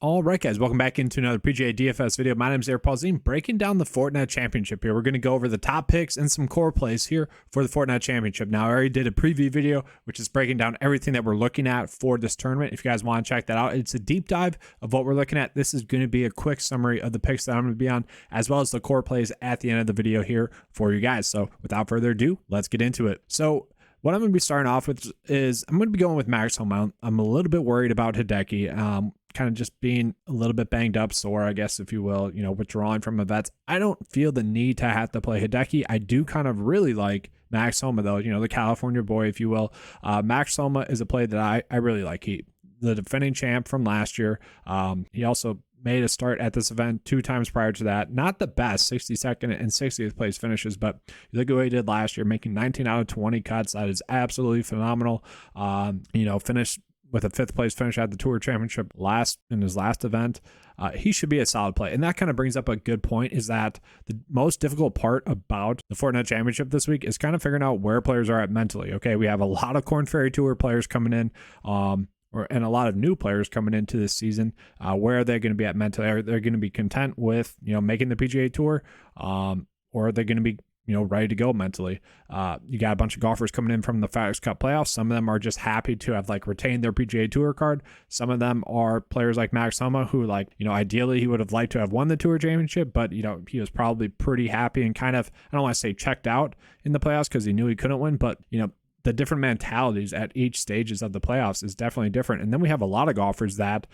All right, guys, welcome back into another PGA DFS video. My name is Polzin, breaking down the Fortinet Championship here. We're going to go over the top picks and some core plays here for the Fortinet Championship. Now, I already did a preview video, which is breaking down everything that we're looking at for this tournament. If you guys want to check that out, it's a deep dive of what we're looking at. This is going to be a quick summary of the picks that I'm going to be on, as well as the core plays at the end of the video here for you guys. So without further ado, let's get into it. So what I'm going to be starting off with is I'm going to be going with Max Homa. I'm a little bit worried about Hideki. Kind of just being a little bit banged up, sore, I guess, if you will, withdrawing from events. I don't feel the need to have to play Hideki. I do kind of really like Max Homa, though, the California boy, if you will. Max Homa is a play that I really like. The defending champ from last year. He also made a start at this event 2 times prior to that. Not the best 62nd and 60th place finishes, but you look at what he did last year, making 19 out of 20 cuts. That is absolutely phenomenal. Finished with a 5th place finish at the Tour Championship in his last event. He should be a solid play. And that kind of brings up a good point, is that the most difficult part about the Fortinet Championship this week is kind of figuring out where players are at mentally. Okay, we have a lot of Korn Ferry Tour players coming in, and a lot of new players coming into this season. Where are they going to be at mentally? Are they going to be content with making the PGA Tour, or are they going to be ready to go mentally? You got a bunch of golfers coming in from the FedEx Cup playoffs. Some of them are just happy to have retained their PGA Tour card. Some of them are players like Max Homa, who ideally he would have liked to have won the Tour Championship, but he was probably pretty happy and kind of, I don't want to say checked out in the playoffs because he knew he couldn't win, but the different mentalities at each stages of the playoffs is definitely different. And then we have a lot of golfers that,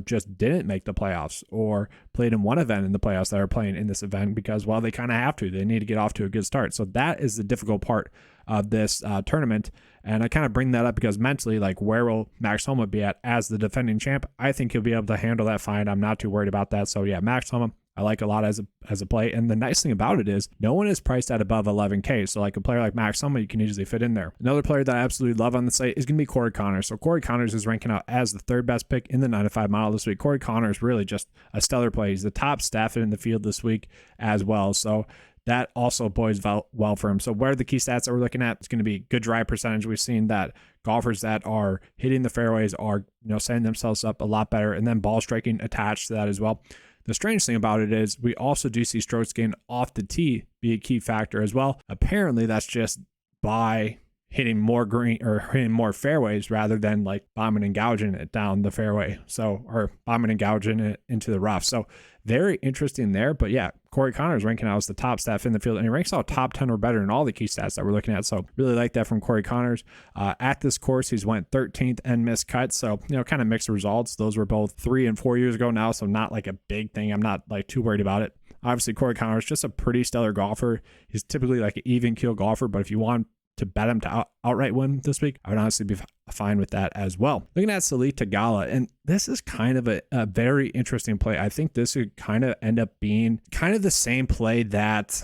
just didn't make the playoffs or played in one event in the playoffs that are playing in this event because, well, they kind of have to. They need to get off to a good start. So that is the difficult part of this tournament. And I kind of bring that up because mentally, where will Max Homa be at as the defending champ? I think he'll be able to handle that fine. I'm not too worried about that. So yeah, Max Homa, I like a lot as a play. And the nice thing about it is no one is priced at above 11K. So a player like Max Homa, you can easily fit in there. Another player that I absolutely love on the site is going to be Corey Connors. So Corey Connors is ranking out as the 3rd best pick in the 9-to-5 mile this week. Corey Connors really just a stellar play. He's the top staff in the field this week as well. So that also bodes well for him. So where are the key stats that we're looking at? It's going to be good drive percentage. We've seen that golfers that are hitting the fairways are setting themselves up a lot better, and then ball striking attached to that as well. The strange thing about it is we also do see strokes gained off the tee be a key factor as well. Apparently that's just by hitting more green or hitting more fairways rather than bombing and gouging it down the fairway. Or bombing and gouging it into the rough. So very interesting there. But yeah, Corey Connors ranking out as the top staff in the field, and he ranks out top 10 or better in all the key stats that we're looking at. So really like that from Corey Connors. At this course, he's went 13th and missed cuts. So, kind of mixed results. Those were both 3 and 4 years ago now. So not a big thing. I'm not too worried about it. Obviously, Corey Connors, just a pretty stellar golfer. He's typically an even keel golfer, but if you want to bet him to outright win this week, I would honestly be fine with that as well. Looking at Sahith Theegala, and this is kind of a very interesting play. I think this would kind of end up being kind of the same play that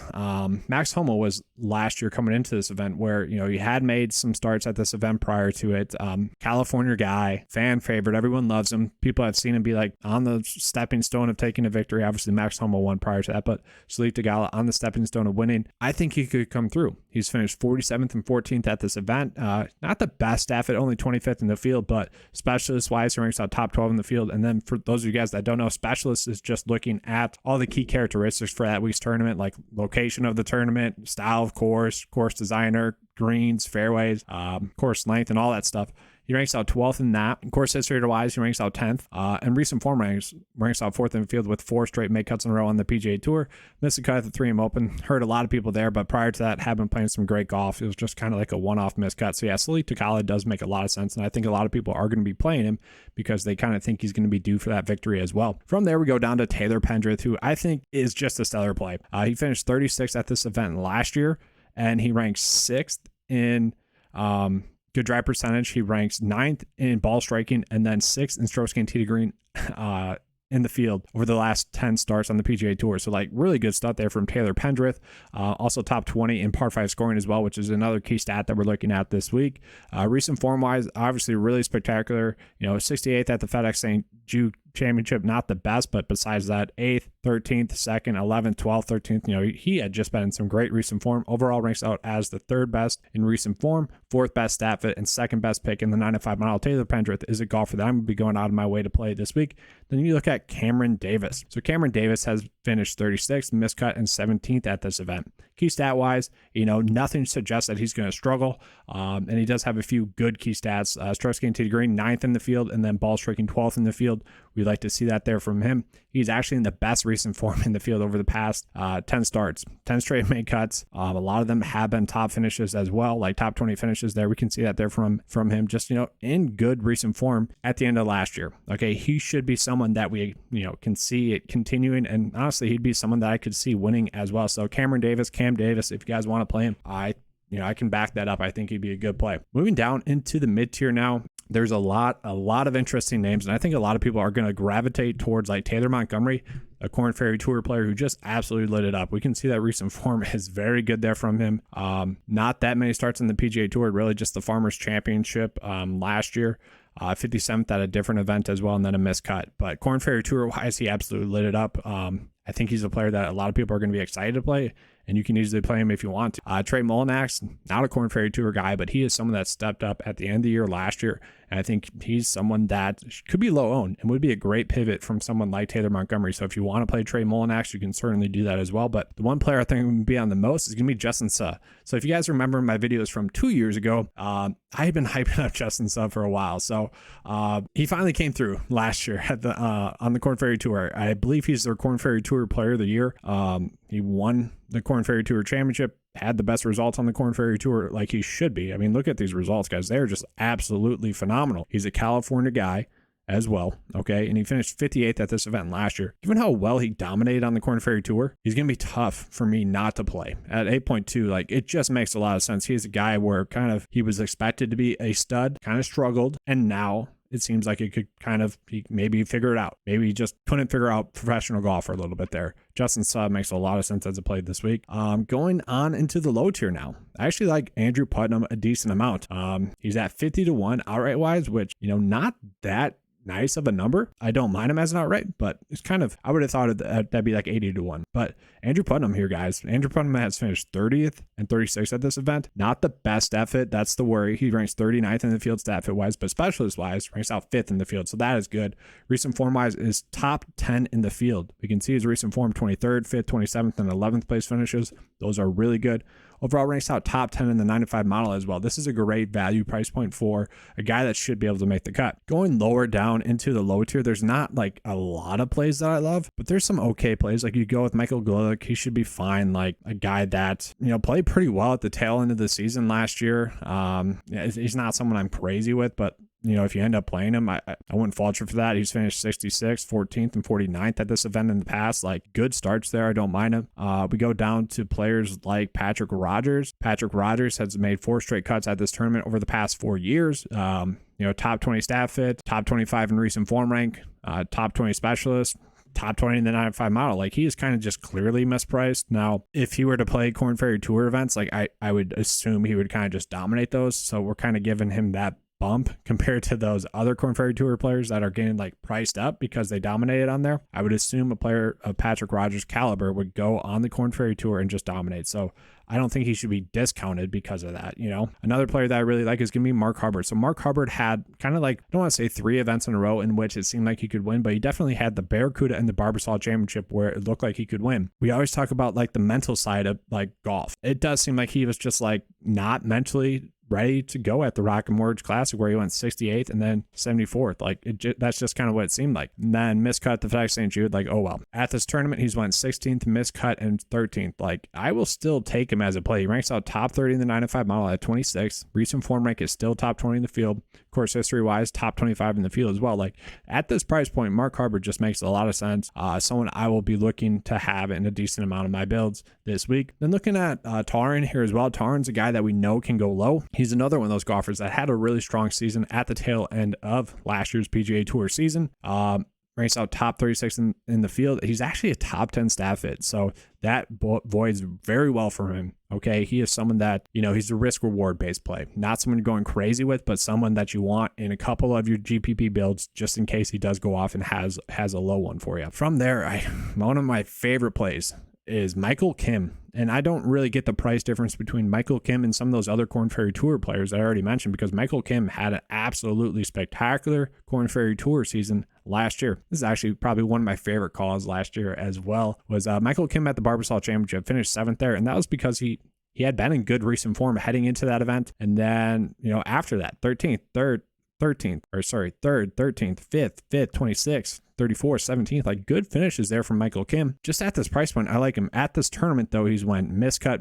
Max Homa was last year coming into this event, where he had made some starts at this event prior to it. California guy, fan favorite, everyone loves him. People have seen him be on the stepping stone of taking a victory. Obviously Max Homa won prior to that, but Sahith Theegala on the stepping stone of winning. I think he could come through. He's finished 47th and 14th at this event. Not the best staff at only 25th in the field, but specialist wise, he ranks out top 12 in the field. And then for those of you guys that don't know, specialist is just looking at all the key characteristics for that week's tournament, like location of the tournament, style of course designer, greens, fairways, course length, and all that stuff. He ranks out 12th in that. In course history wise, he ranks out 10th. And recent form ranks out 4th in the field with 4 straight make cuts in a row on the PGA Tour. Missed a cut at the 3M Open. Hurt a lot of people there, but prior to that, had been playing some great golf. It was just kind of a one-off missed cut. So yeah, Sahith Theegala does make a lot of sense, and I think a lot of people are going to be playing him because they kind of think he's going to be due for that victory as well. From there, we go down to Taylor Pendrith, who I think is just a stellar play. He finished 36th at this event last year, and he ranks 6th in good drive percentage. He ranks 9th in ball striking and then 6th in strokes gained tee to green in the field over the last 10 starts on the PGA Tour. So really good stuff there from Taylor Pendrith. Also top 20 in par 5 scoring as well, which is another key stat that we're looking at this week. Recent form wise, obviously really spectacular. 68th at the FedEx St. Jude championship, not the best, but besides that, 8th, 13th, 2nd, 11th, 12th, 13th, you know, he had just been in some great recent form. Overall ranks out as the 3rd best in recent form, 4th best stat fit, and 2nd best pick in the 905 mile. Taylor Pendrith is a golfer that I'm going to be going out of my way to play this week. Then you look at Cameron Davis. So Cameron Davis has finished 36th, miscut, and 17th at this event. Key stat wise, you know, nothing suggests that he's going to struggle. And he does have a few good key stats. Strokes gained to the green, 9th in the field, and then ball striking 12th in the field. We'd like to see that there from him. He's actually in the best recent form in the field over the past 10 starts, 10 straight made cuts. A lot of them have been top finishes as well, like top 20 finishes there. We can see that there from him, just, you know, in good recent form at the end of last year. Okay, he should be someone that we, you know, can see it continuing, and honestly, he'd be someone that I could see winning as well. So Cameron Davis, Cam Davis, if you guys want to play him, I can back that up. I think he'd be a good play. Moving down into the mid tier now, there's a lot of interesting names, and I think a lot of people are going to gravitate towards like Taylor Montgomery, a Korn Ferry Tour player who just absolutely lit it up. We can see that recent form is very good there from him. Not that many starts in the PGA Tour, really just the Farmers Championship last year. 57th at a different event as well, and then a miscut. But Korn Ferry Tour wise, he absolutely lit it up. I think he's a player that a lot of people are going to be excited to play, and you can easily play him if you want to. Trey Mullinax, not a Korn Ferry Tour guy, but he is someone that stepped up at the end of the year last year, and I think he's someone that could be low owned and would be a great pivot from someone like Taylor Montgomery. So if you want to play Trey Mullinax, you can certainly do that as well. But the one player I think would be on the most is going to be Justin Suh. So if you guys remember my videos from 2 years ago, I've been hyping up Justin Suh for a while. So he finally came through last year at the on the Korn Ferry Tour. I believe he's their Korn Ferry Tour Player of the Year. He won the Korn Ferry Tour Championship, had the best results on the Korn Ferry Tour like he should be. I mean, look at these results, guys. They're just absolutely phenomenal. He's a California guy as well, okay? And he finished 58th at this event last year. Given how well he dominated on the Korn Ferry Tour, he's going to be tough for me not to play. At 8.2, like, it just makes a lot of sense. He's a guy where kind of he was expected to be a stud, kind of struggled, and now it seems like it could kind of maybe figure it out. Maybe he just couldn't figure out professional golf for a little bit there. Justin Suh makes a lot of sense as a play this week. Going on into the low tier now. I actually like Andrew Putnam a decent amount. He's at 50-1 outright wise, which, you know, not that nice of a number. I don't mind him as an outright, but it's kind of, I would have thought that'd be like 80-1. But Andrew Putnam here, guys. Andrew Putnam has finished 30th and 36th at this event. Not the best stat fit. That's the worry. He ranks 39th in the field stat fit wise, but specialist wise ranks out 5th in the field. So that is good. Recent form wise is top 10 in the field. We can see his recent form 23rd, 5th, 27th, and 11th place finishes. Those are really good. Overall ranks out top 10 in the 9-5 model as well. This is a great value price point for a guy that should be able to make the cut. Going lower down into the low tier, there's not like a lot of plays that I love, but there's some okay plays. Like you go with Michael Golick, he should be fine. Like a guy that, you know, played pretty well at the tail end of the season last year. He's not someone I'm crazy with, but you know, if you end up playing him, I wouldn't fault you for that. He's finished 66th, 14th, and 49th at this event in the past. Like, good starts there. I don't mind him. We go down to players like Patrick Rogers. Patrick Rogers has made 4 straight cuts at this tournament over the past 4 years. You know, top 20 stat fit, top 25 in recent form rank, top 20 specialist, top 20 in the 9-5 model. Like, he is kind of just clearly mispriced. Now, if he were to play Korn Ferry Tour events, like I would assume he would kind of just dominate those. So we're kind of giving him that bump compared to those other Korn Ferry Tour players that are getting like priced up because they dominated on there. I would assume a player of Patrick Rogers' caliber would go on the Korn Ferry Tour and just dominate. So I don't think he should be discounted because of that. You know, another player that I really like is going to be Mark Hubbard. So Mark Hubbard had kind of like, I don't want to say 3 events in a row in which it seemed like he could win, but he definitely had the Barracuda and the Barbasol Championship where it looked like he could win. We always talk about like the mental side of like golf. It does seem like he was just like not mentally ready to go at the Rocket Mortgage Classic where he went 68th and then 74th. Like that's just kind of what it seemed like. And then miscut the FedEx St. Jude, like, oh well. At this tournament, he's went 16th, miscut, and 13th. Like, I will still take him as a play. He ranks out top 30 in the 9-5 model at 26th. Recent form rank is still top 20 in the field. Course history wise, top 25 in the field as well. Like, at this price point, Mark Hubbard just makes a lot of sense. Someone I will be looking to have in a decent amount of my builds this week. Then looking at Tarin here as well. Tarin's a guy that we know can go low. He's another one of those golfers that had a really strong season at the tail end of last year's PGA Tour season. ranks out top 36 in the field. He's actually a top 10 stat fit. So that voids very well for him. Okay. He is someone that, you know, he's a risk reward based play, not someone you're going crazy with, but someone that you want in a couple of your GPP builds, just in case he does go off and has a low one for you. From there, one of my favorite plays is Michael Kim. And I don't really get the price difference between Michael Kim and some of those other Korn Ferry Tour players that I already mentioned, because Michael Kim had an absolutely spectacular Korn Ferry Tour season last year. This is actually probably one of my favorite calls last year as well, was Michael Kim at the Barbasol Championship, finished 7th there. And that was because he had been in good recent form heading into that event. And then, you know, after that, 13th, 3rd, 13th, 5th, 26th, 34th, 17th, like good finishes there from Michael Kim. Just at this price point, I like him. At this tournament, though, he's went miscut,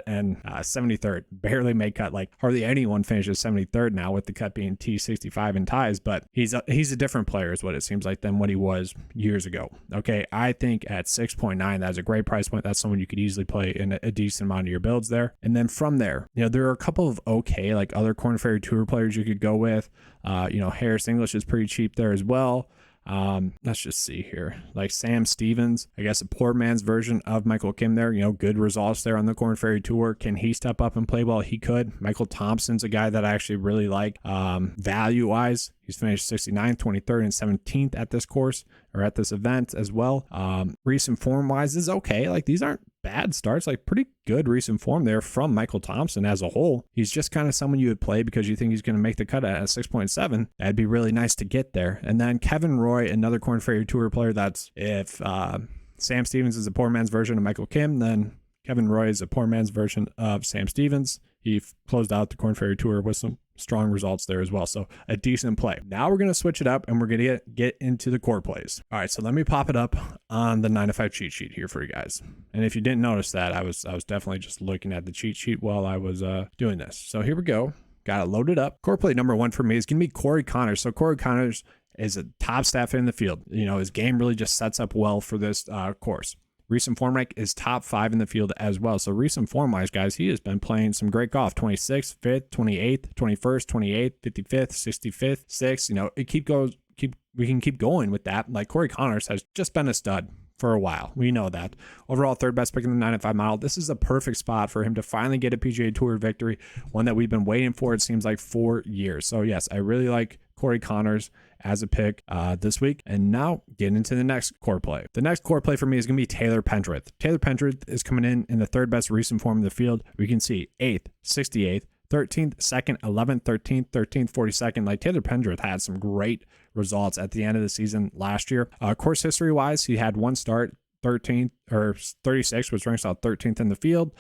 and 73rd. Barely made cut. Like hardly anyone finishes 73rd now, with the cut being T65 and ties, but he's a different player is what it seems like than what he was years ago. Okay, I think at 6.9, that's a great price point. That's someone you could easily play in a decent amount of your builds there. And then from there, you know, there are a couple of okay, like other Korn Ferry Tour players you could go with. You know, Harris English is pretty cheap there as well. Let's just see here, like Sam Stevens, I guess a poor man's version of Michael Kim there. You know, good results there on the Korn Ferry Tour. Can he step up and play well? He could. Michael Thompson's a guy that I actually really like. Value wise, he's finished 69th, 23rd, and 17th at this course, or at this event as well. Recent form wise is okay. Like these aren't bad starts, like pretty good recent form there from Michael Thompson as a whole. He's just kind of someone you would play because you think he's going to make the cut at 6.7. That'd be really nice to get there. And then Kevin Roy, another Korn Ferry Tour player. That's if Sam Stevens is a poor man's version of Michael Kim, then Kevin Roy is a poor man's version of Sam Stevens. He closed out the Korn Ferry Tour with some strong results there as well. So a decent play. Now we're going to switch it up and we're going to get into the core plays. All right, so let me pop it up on the 9-to-5 cheat sheet here for you guys. And if you didn't notice that, I was definitely just looking at the cheat sheet while I was doing this. So here we go. Got it loaded up. Core play number 1 for me is going to be Corey Connors. So Corey Connors is a top staff in the field. You know, his game really just sets up well for this course. Recent form rank is top 5 in the field as well. So recent form wise, guys, he has been playing some great golf. 26th, 5th, 28th, 21st, 28th, 55th, 65th, 6th. You know, we can keep going with that. Like Corey Connors has just been a stud for a while. We know that. Overall, 3rd best pick in the 9-to-5 model. This is a perfect spot for him to finally get a PGA Tour victory, one that we've been waiting for, it seems like, 4 years. So yes, I really like Corey Connors as a pick this week. And now get into the next core play. The next core play for me is going to be Taylor Pendrith. Taylor Pendrith is coming in the 3rd best recent form in the field. We can see 8th, 68th, 13th, 2nd, 11th, 13th, 13th, 42nd. Like Taylor Pendrith had some great results at the end of the season last year. Course history wise, he had one start, 13th or 36, which ranks out 13th in the field.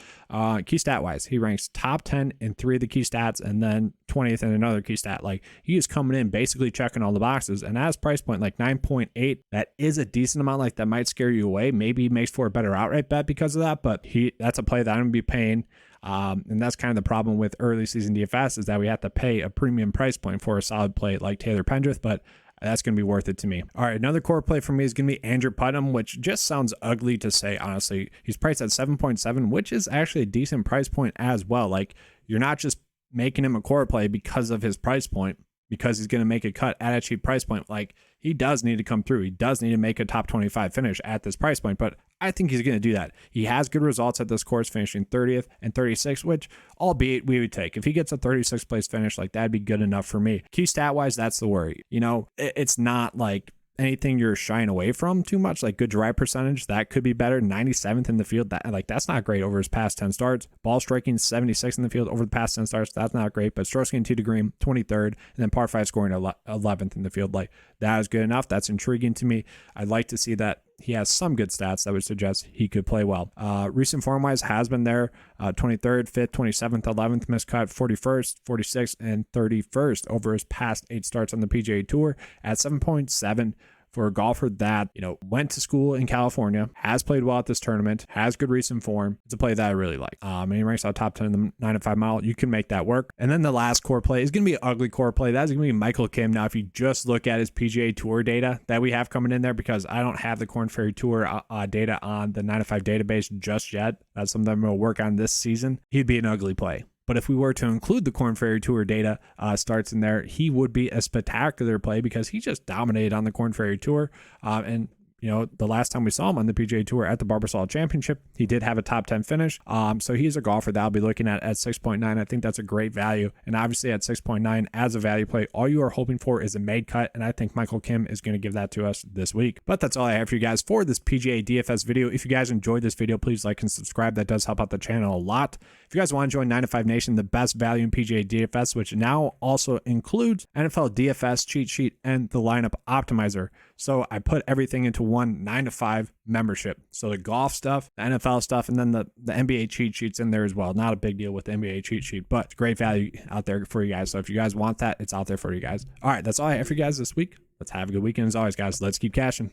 Key stat wise, he ranks top 10 in 3 of the key stats, and then 20th in another key stat. Like he is coming in basically checking all the boxes, and as price point like 9.8, that is a decent amount. Like that might scare you away. Maybe he makes for a better outright bet because of that, but that's a play that I'm gonna be paying. And that's kind of the problem with early season DFS, is that we have to pay a premium price point for a solid play like Taylor Pendrith, but that's going to be worth it to me. All right, another core play for me is going to be Andrew Putnam, which just sounds ugly to say, honestly. He's priced at 7.7, which is actually a decent price point as well. Like you're not just making him a core play because of his price point, because he's going to make a cut at a cheap price point. Like he does need to come through. He does need to make a top 25 finish at this price point, but I think he's going to do that. He has good results at this course, finishing 30th and 36th, which albeit we would take. If he gets a 36th place finish, like that'd be good enough for me. Key stat wise, that's the worry. You know, it's not like anything you're shying away from too much. Like good drive percentage, that could be better. 97th in the field, that's not great over his past 10 starts. Ball striking 76 in the field over the past 10 starts, that's not great. But stroke gain 2 to green 23rd, and then par 5 scoring 11th in the field, like that is good enough. That's intriguing to me. I'd like to see that he has some good stats that would suggest he could play well. Recent form wise has been there. 23rd, 5th, 27th, 11th miscut, 41st, 46th, and 31st over his past 8 starts on the PGA Tour at 7.7. For a golfer that, you know, went to school in California, has played well at this tournament, has good recent form. It's a play that I really like. And he ranks out top 10 in the 9-to-5 mile. You can make that work. And then the last core play is going to be an ugly core play. That's going to be Michael Kim. Now, if you just look at his PGA Tour data that we have coming in there, because I don't have the Korn Ferry Tour data on the 9-to-5 database just yet. That's something I'm going to work on this season. He'd be an ugly play. But if we were to include the Korn Ferry Tour data starts in there, he would be a spectacular play because he just dominated on the Korn Ferry Tour. And you know, the last time we saw him on the PGA Tour at the Barbasol Championship, he did have a top 10 finish. So he's a golfer that I'll be looking at 6.9. I think that's a great value. And obviously at 6.9 as a value play, all you are hoping for is a made cut. And I think Michael Kim is going to give that to us this week. But that's all I have for you guys for this PGA DFS video. If you guys enjoyed this video, please like and subscribe. That does help out the channel a lot. If you guys want to join 9 to 5 Nation, the best value in PGA DFS, which now also includes NFL DFS cheat sheet and the lineup optimizer. So I put everything into one 9 to 5 membership. So the golf stuff, the NFL stuff, and then the NBA cheat sheets in there as well. Not a big deal with the NBA cheat sheet, but it's great value out there for you guys. So if you guys want that, it's out there for you guys. All right, that's all I have for you guys this week. Let's have a good weekend as always, guys. Let's keep cashing.